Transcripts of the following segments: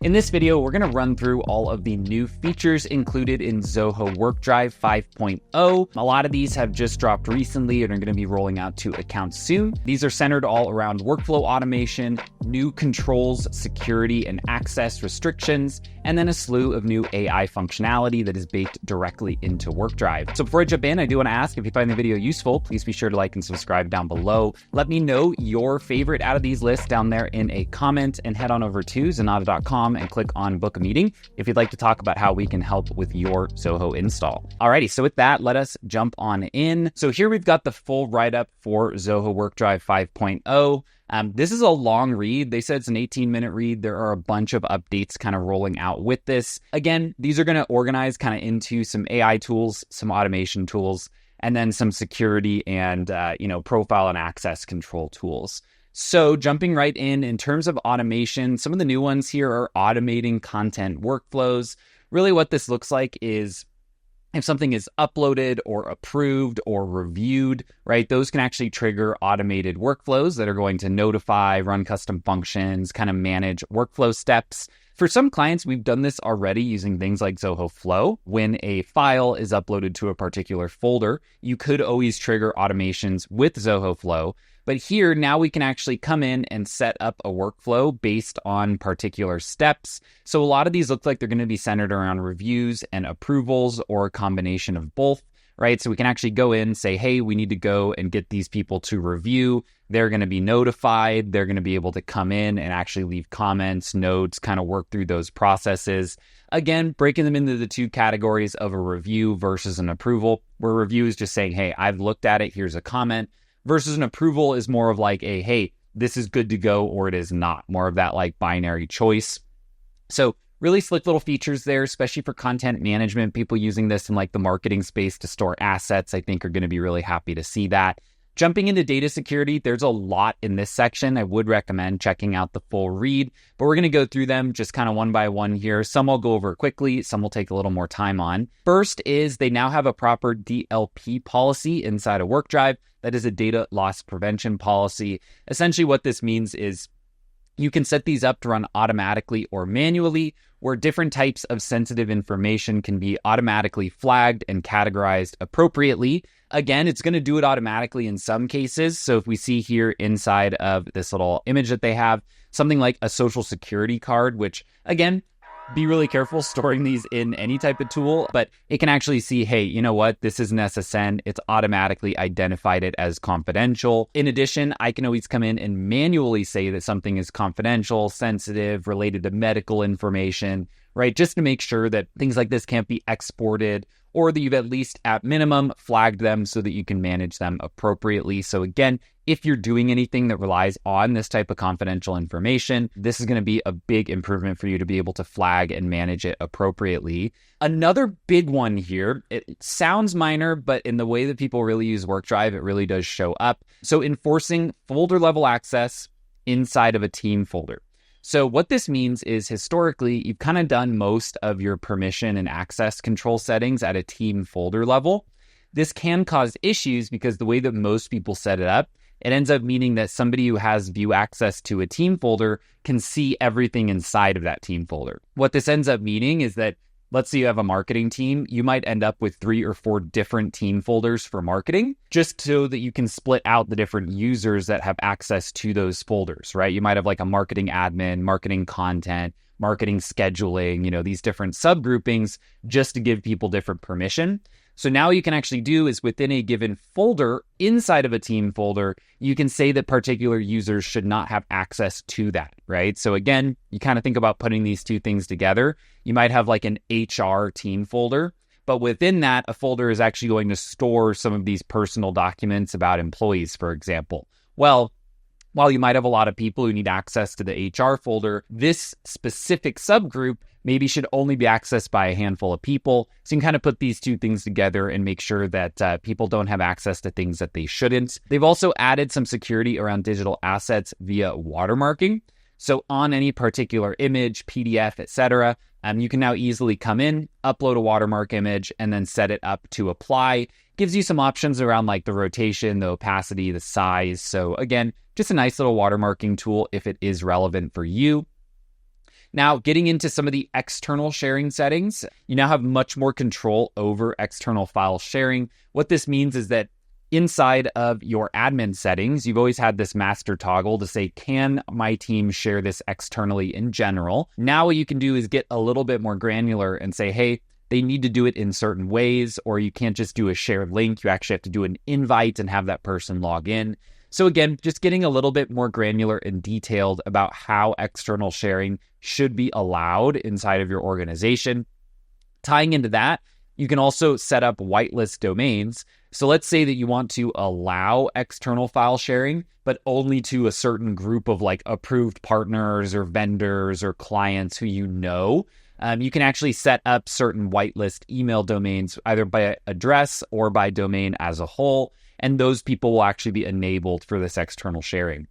In this video, we're going to run through all of the new features included in Zoho WorkDrive 5.0. A lot of these have just dropped recently and are going to be rolling out to accounts soon. These are centered all around workflow automation, new controls, security and access restrictions, and then a slew of new AI functionality that is baked directly into WorkDrive. So before I jump in, I do want to ask, if you find the video useful, please be sure to like and subscribe down below. Let me know your favorite out of these lists down there in a comment, and head on over to Zenatta.com and click on book a meeting if you'd like to talk about how we can help with your Zoho install. Alrighty, so with that, let us jump on in. So here we've got the full write-up for Zoho WorkDrive 5.0. This is a long read. They said it's an 18-minute read. There are a bunch of updates kind of rolling out with this. Again, these are going to organize kind of into some AI tools, some automation tools, and then some security and profile and access control tools. So jumping right in terms of automation, some of the new ones here are automating content workflows. Really what this looks like is if something is uploaded or approved or reviewed, right, those can actually trigger automated workflows that are going to notify, run custom functions, kind of manage workflow steps. For some clients, we've done this already using things like Zoho Flow. When a file is uploaded to a particular folder, you could always trigger automations with Zoho Flow. But here, now we can actually come in and set up a workflow based on particular steps. So a lot of these look like they're going to be centered around reviews and approvals, or a combination of both, right? So we can actually go in and say, hey, we need to go and get these people to review. They're going to be notified. They're going to be able to come in and actually leave comments, notes, kind of work through those processes. Again, breaking them into the two categories of a review versus an approval, where review is just saying, hey, I've looked at it, here's a comment, versus an approval is more of like a, hey, this is good to go or it is not, more of that like binary choice. So really slick little features there, especially for content management. People using this in like the marketing space to store assets, I think are going to be really happy to see that. Jumping into data security, there's a lot in this section. I would recommend checking out the full read, but we're going to go through them just kind of one by one here. Some I'll go over quickly, some will take a little more time on. First is they now have a proper DLP policy inside of WorkDrive. That is a data loss prevention policy. Essentially what this means is you can set these up to run automatically or manually, where different types of sensitive information can be automatically flagged and categorized appropriately. Again, it's going to do it automatically in some cases. So if we see here inside of this little image that they have, something like a social security card, which again, be really careful storing these in any type of tool, but it can actually see, hey, you know what? This is an SSN. It's automatically identified it as confidential. In addition, I can always come in and manually say that something is confidential, sensitive, related to medical information, right? Just to make sure that things like this can't be exported, or that you've at least at minimum flagged them so that you can manage them appropriately. So again, if you're doing anything that relies on this type of confidential information, this is going to be a big improvement for you to be able to flag and manage it appropriately. Another big one here, it sounds minor, but in the way that people really use WorkDrive, it really does show up. So enforcing folder level access inside of a team folder. So what this means is historically, you've kind of done most of your permission and access control settings at a team folder level. This can cause issues because the way that most people set it up, it ends up meaning that somebody who has view access to a team folder can see everything inside of that team folder. What this ends up meaning is that, let's say you have a marketing team, you might end up with 3 or 4 different team folders for marketing, just so that you can split out the different users that have access to those folders, right? You might have like a marketing admin, marketing content, marketing scheduling, these different subgroupings just to give people different permission. So now you can actually do is within a given folder, inside of a team folder, you can say that particular users should not have access to that, right? So again, you kind of think about putting these two things together. You might have like an HR team folder, but within that, a folder is actually going to store some of these personal documents about employees, for example. Well, while you might have a lot of people who need access to the HR folder, this specific subgroup maybe should only be accessed by a handful of people. So you can kind of put these two things together and make sure that people don't have access to things that they shouldn't. They've also added some security around digital assets via watermarking. So on any particular image, PDF, etc., you can now easily come in, upload a watermark image, and then set it up to apply. Gives you some options around like the rotation, the opacity, the size. So again, just a nice little watermarking tool if it is relevant for you. Now, getting into some of the external sharing settings, you now have much more control over external file sharing. What this means is that inside of your admin settings, you've always had this master toggle to say, can my team share this externally in general? Now what you can do is get a little bit more granular and say, hey, they need to do it in certain ways, or you can't just do a shared link. You actually have to do an invite and have that person log in. So again, just getting a little bit more granular and detailed about how external sharing should be allowed inside of your organization. Tying into that, you can also set up whitelist domains. So let's say that you want to allow external file sharing, but only to a certain group of like approved partners or vendors or clients who you know. You can actually set up certain whitelist email domains either by address or by domain as a whole, and those people will actually be enabled for this external sharing.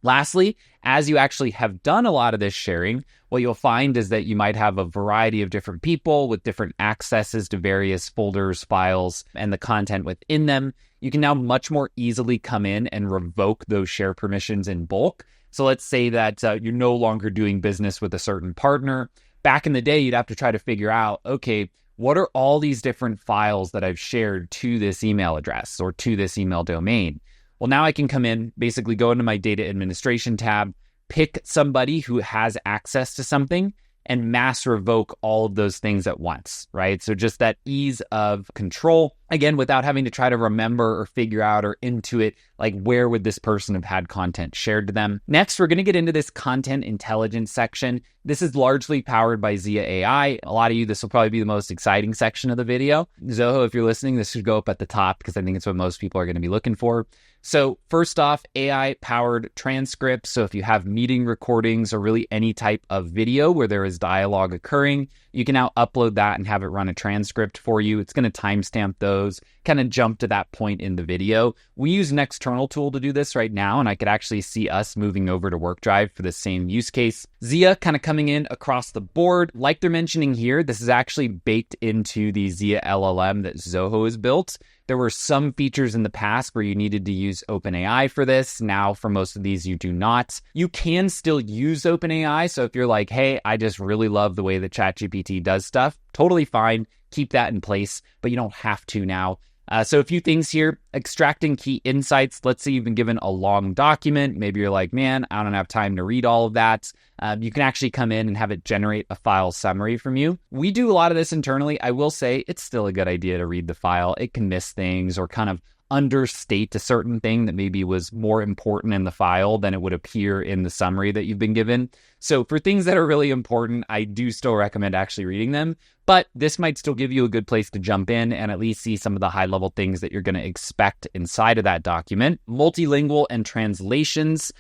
Lastly, as you actually have done a lot of this sharing, what you'll find is that you might have a variety of different people with different accesses to various folders, files, and the content within them. You can now much more easily come in and revoke those share permissions in bulk. So let's say that you're no longer doing business with a certain partner. Back in the day, you'd have to try to figure out, okay, what are all these different files that I've shared to this email address or to this email domain? Well, now I can come in, basically go into my data administration tab, pick somebody who has access to something, and mass revoke all of those things at once, right? So just that ease of control, again, without having to try to remember or figure out or intuit, like where would this person have had content shared to them. Next, we're going to get into this content intelligence section. This is largely powered by ZIA AI. A lot of you, this will probably be the most exciting section of the video. Zoho, if you're listening, this should go up at the top because I think it's what most people are going to be looking for. So first off, AI-powered transcripts. So if you have meeting recordings or really any type of video where there is dialogue occurring, you can now upload that and have it run a transcript for you. It's going to timestamp those, kind of jump to that point in the video. We use an external tool to do this right now, and I could actually see us moving over to WorkDrive for the same use case. ZIA kind of coming in across the board. Like they're mentioning here, this is actually baked into the ZIA LLM that Zoho has built. There were some features in the past where you needed to use OpenAI for this. Now, for most of these, you do not. You can still use OpenAI. So if you're like, hey, I just really love the way that ChatGPT does stuff, totally fine. Keep that in place, but you don't have to now. So a few things here, extracting key insights. Let's say you've been given a long document. Maybe you're like, man, I don't have time to read all of that. You can actually come in and have it generate a file summary from you. We do a lot of this internally. I will say it's still a good idea to read the file. It can miss things or kind of understate a certain thing that maybe was more important in the file than it would appear in the summary that you've been given. So for things that are really important, I do still recommend actually reading them, but this might still give you a good place to jump in and at least see some of the high level things that you're going to expect inside of that document. Multilingual and translations,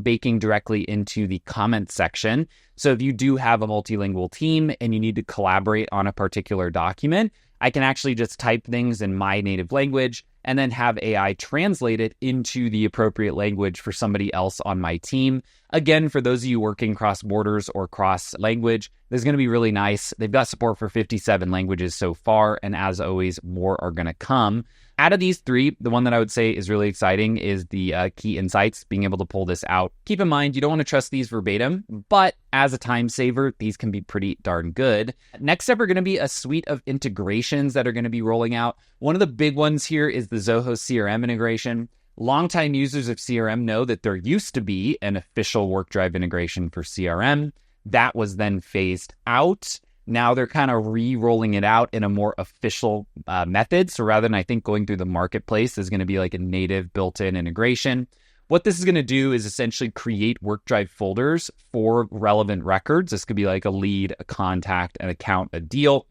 baking directly into the comment section. So if you do have a multilingual team and you need to collaborate on a particular document, I can actually just type things in my native language and then have AI translate it into the appropriate language for somebody else on my team. Again, for those of you working cross borders or cross language, this is going to be really nice. They've got support for 57 languages so far, and as always, more are going to come. Out of these three, the one that I would say is really exciting is the key insights, being able to pull this out. Keep in mind, you don't want to trust these verbatim, but as a time saver, these can be pretty darn good. Next up are going to be a suite of integrations that are going to be rolling out. One of the big ones here is the Zoho CRM integration. Longtime users of CRM know that there used to be an official WorkDrive integration for CRM. That was then phased out. Now they're kind of re-rolling it out in a more official method. So rather than, I think, going through the marketplace, there's going to be like a native built-in integration. What this is going to do is essentially create WorkDrive folders for relevant records. This could be like a lead, a contact, an account, a deal.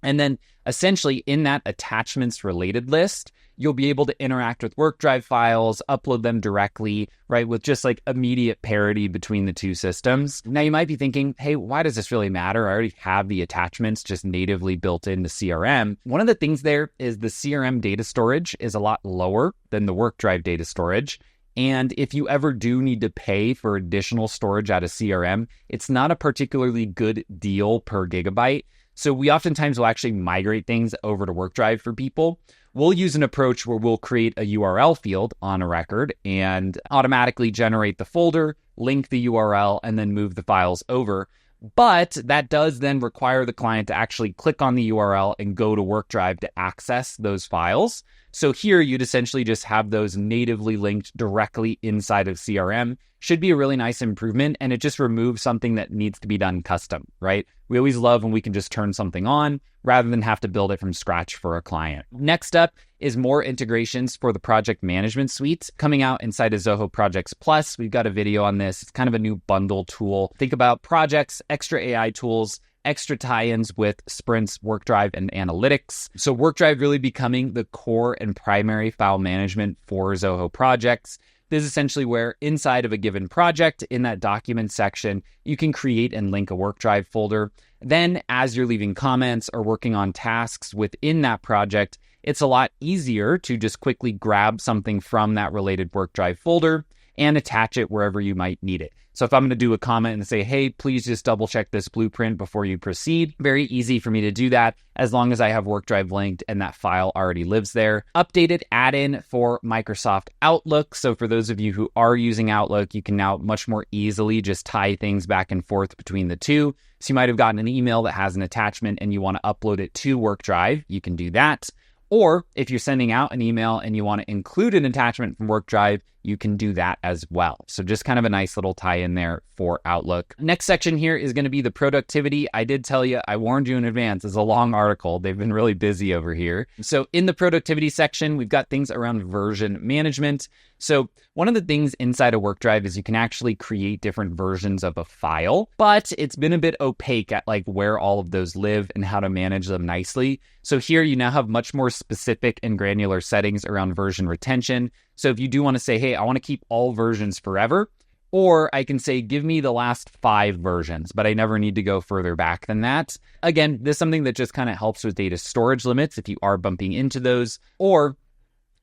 And then essentially in that attachments related list, you'll be able to interact with WorkDrive files, upload them directly, right, with just like immediate parity between the two systems. Now you might be thinking, hey, why does this really matter? I already have the attachments just natively built into CRM. One of the things there is the CRM data storage is a lot lower than the WorkDrive data storage. And if you ever do need to pay for additional storage out of CRM, it's not a particularly good deal per gigabyte. So we oftentimes will actually migrate things over to WorkDrive for people. We'll use an approach where we'll create a URL field on a record and automatically generate the folder, link the URL, and then move the files over. But that does then require the client to actually click on the URL and go to WorkDrive to access those files. So here you'd essentially just have those natively linked directly inside of CRM. Should be a really nice improvement, and it just removes something that needs to be done custom, right? We always love when we can just turn something on rather than have to build it from scratch for a client. Next up is more integrations for the project management suite coming out inside of Zoho Projects Plus. We've got a video on this. It's kind of a new bundle tool. Think about projects, extra AI tools, extra tie-ins with Sprints, WorkDrive, and Analytics. So WorkDrive really becoming the core and primary file management for Zoho Projects. This is essentially where inside of a given project, in that document section, you can create and link a WorkDrive folder. Then as you're leaving comments or working on tasks within that project, it's a lot easier to just quickly grab something from that related WorkDrive folder and attach it wherever you might need it. So if I'm going to do a comment and say, hey, please just double check this blueprint before you proceed, very easy for me to do that as long as I have WorkDrive linked and that file already lives there. Updated add-in for Microsoft Outlook. So for those of you who are using Outlook, you can now much more easily just tie things back and forth between the two. So you might have gotten an email that has an attachment and you want to upload it to WorkDrive. You can do that. Or if you're sending out an email and you want to include an attachment from WorkDrive, you can do that as well. So just kind of a nice little tie in there for Outlook. Next section here is going to be the productivity. I did tell you, I warned you in advance. It's a long article. They've been really busy over here. So in the productivity section, we've got things around version management. So one of the things inside of WorkDrive is you can actually create different versions of a file, but it's been a bit opaque at like where all of those live and how to manage them nicely. So here you now have much more specific and granular settings around version retention. So if you do want to say, hey, I want to keep all versions forever, or I can say, give me the last 5 versions, but I never need to go further back than that. Again, this is something that just kind of helps with data storage limits if you are bumping into those, or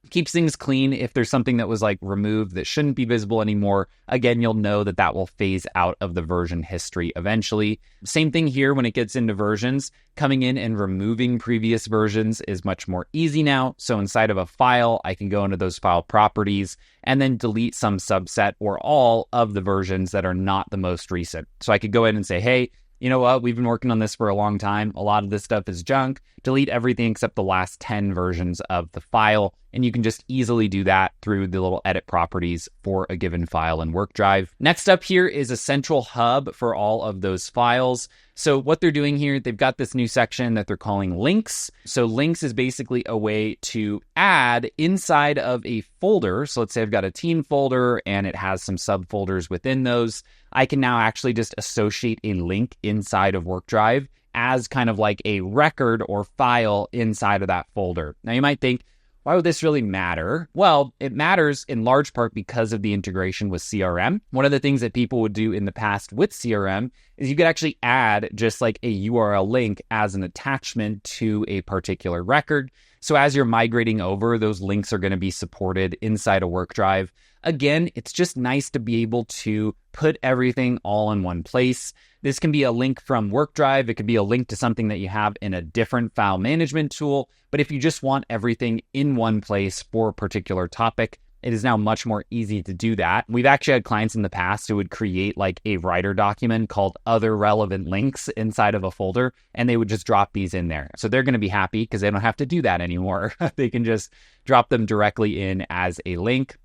keeps things clean if there's something that was like removed that shouldn't be visible anymore. Again, you'll know that that will phase out of the version history eventually. Same thing here when it gets into versions. Coming in and removing previous versions is much more easy now. So inside of a file, I can go into those file properties and then delete some subset or all of the versions that are not the most recent. So I could go in and say, hey, you know what? We've been working on this for a long time. A lot of this stuff is junk. Delete everything except the last 10 versions of the file. And you can just easily do that through the little edit properties for a given file in WorkDrive. Next up here is a central hub for all of those files. So what they're doing here, they've got this new section that they're calling links. So links is basically a way to add inside of a folder. So let's say I've got a team folder and it has some subfolders within those. I can now actually just associate a link inside of WorkDrive as kind of like a record or file inside of that folder. Now you might think, why would this really matter? Well, it matters in large part because of the integration with CRM. One of the things that people would do in the past with CRM is you could actually add just like a URL link as an attachment to a particular record. So as you're migrating over, those links are going to be supported inside of WorkDrive. Again, it's just nice to be able to put everything all in one place. This can be a link from WorkDrive. It could be a link to something that you have in a different file management tool. But if you just want everything in one place for a particular topic, it is now much more easy to do that. We've actually had clients in the past who would create like a writer document called other relevant links inside of a folder, and they would just drop these in there. So they're going to be happy because they don't have to do that anymore. They can just drop them directly in as a link.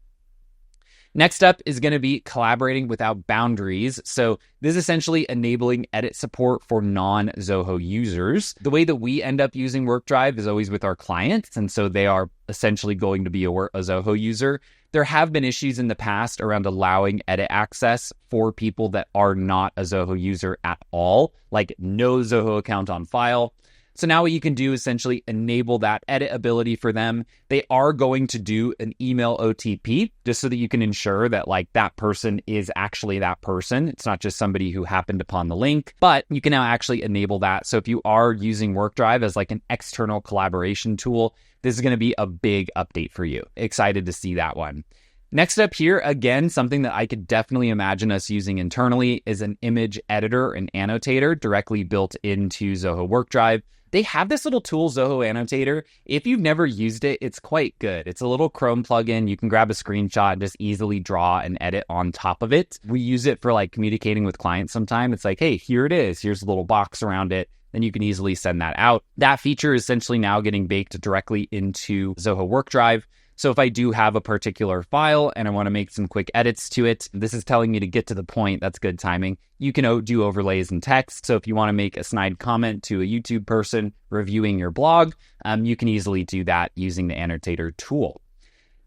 Next up is going to be collaborating without boundaries. So this is essentially enabling edit support for non-Zoho users. The way that we end up using WorkDrive is always with our clients, and so they are essentially going to be a Zoho user. There have been issues in the past around allowing edit access for people that are not a Zoho user at all, like no Zoho account on file. So now what you can do is essentially enable that edit ability for them. They are going to do an email OTP just so that you can ensure that like that person is actually that person. It's not just somebody who happened upon the link, but you can now actually enable that. So if you are using WorkDrive as like an external collaboration tool, this is going to be a big update for you. Excited to see that one. Next up here, again, something that I could definitely imagine us using internally is an image editor and annotator directly built into Zoho WorkDrive. They have this little tool, Zoho Annotator. If you've never used it, it's quite good. It's a little Chrome plugin. You can grab a screenshot and just easily draw and edit on top of it. We use it for like communicating with clients sometimes. It's like, hey, here it is. Here's a little box around it. Then you can easily send that out. That feature is essentially now getting baked directly into Zoho WorkDrive. So if I do have a particular file and I want to make some quick edits to it, this is telling me to get to the point. That's good timing. You can do overlays in text. So if you want to make a snide comment to a YouTube person reviewing your blog, you can easily do that using the annotator tool.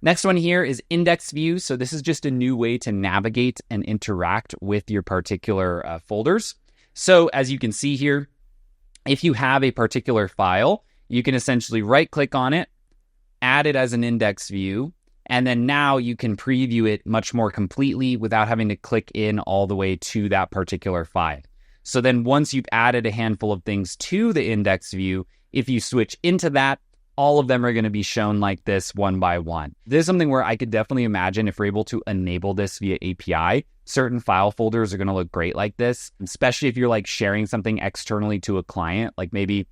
Next one here is index view. So this is just a new way to navigate and interact with your particular folders. So as you can see here, if you have a particular file, you can essentially right click on it, add it as an index view, and then now you can preview it much more completely without having to click in all the way to that particular file. So then once you've added a handful of things to the index view, if you switch into that, all of them are going to be shown like this one by one. This is something where I could definitely imagine if we're able to enable this via API, certain file folders are going to look great like this, especially if you're like sharing something externally to a client, like maybe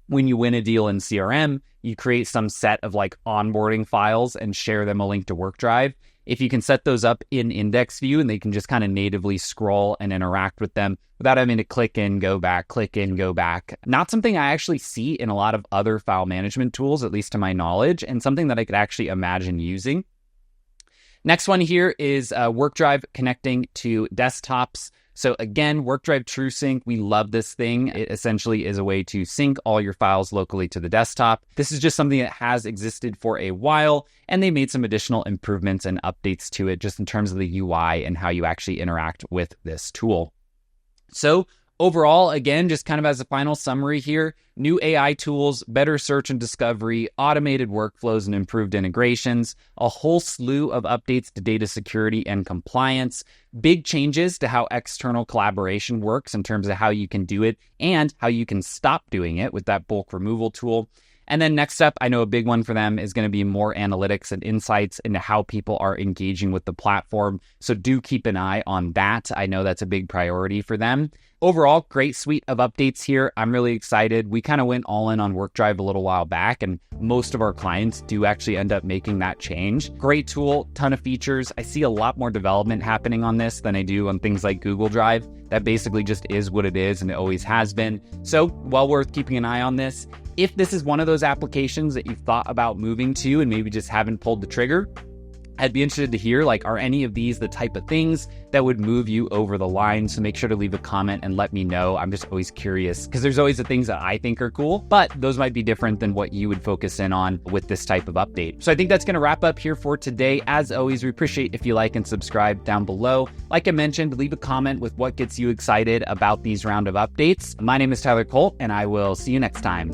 when you win a deal in CRM, you create some set of like onboarding files and share them a link to WorkDrive. If you can set those up in index view and they can just kind of natively scroll and interact with them without having to click in, go back, click in, go back. Not something I actually see in a lot of other file management tools, at least to my knowledge, and something that I could actually imagine using. Next one here is WorkDrive connecting to desktops. So again, WorkDrive TrueSync, we love this thing. It essentially is a way to sync all your files locally to the desktop. This is just something that has existed for a while, and they made some additional improvements and updates to it just in terms of the UI and how you actually interact with this tool. So overall, again, just kind of as a final summary here, new AI tools, better search and discovery, automated workflows and improved integrations, a whole slew of updates to data security and compliance, big changes to how external collaboration works in terms of how you can do it and how you can stop doing it with that bulk removal tool. And then next up, I know a big one for them is going to be more analytics and insights into how people are engaging with the platform. So do keep an eye on that. I know that's a big priority for them. Overall, great suite of updates here. I'm really excited. We kind of went all in on WorkDrive a little while back, and most of our clients do actually end up making that change. Great tool, ton of features. I see a lot more development happening on this than I do on things like Google Drive. That basically just is what it is, and it always has been. So well worth keeping an eye on this. If this is one of those applications that you've thought about moving to and maybe just haven't pulled the trigger, I'd be interested to hear, like, are any of these the type of things that would move you over the line? So make sure to leave a comment and let me know. I'm just always curious because there's always the things that I think are cool, but those might be different than what you would focus in on with this type of update. So I think that's going to wrap up here for today. As always, we appreciate if you like and subscribe down below. Like I mentioned, leave a comment with what gets you excited about these round of updates. My name is Tyler Colt, and I will see you next time.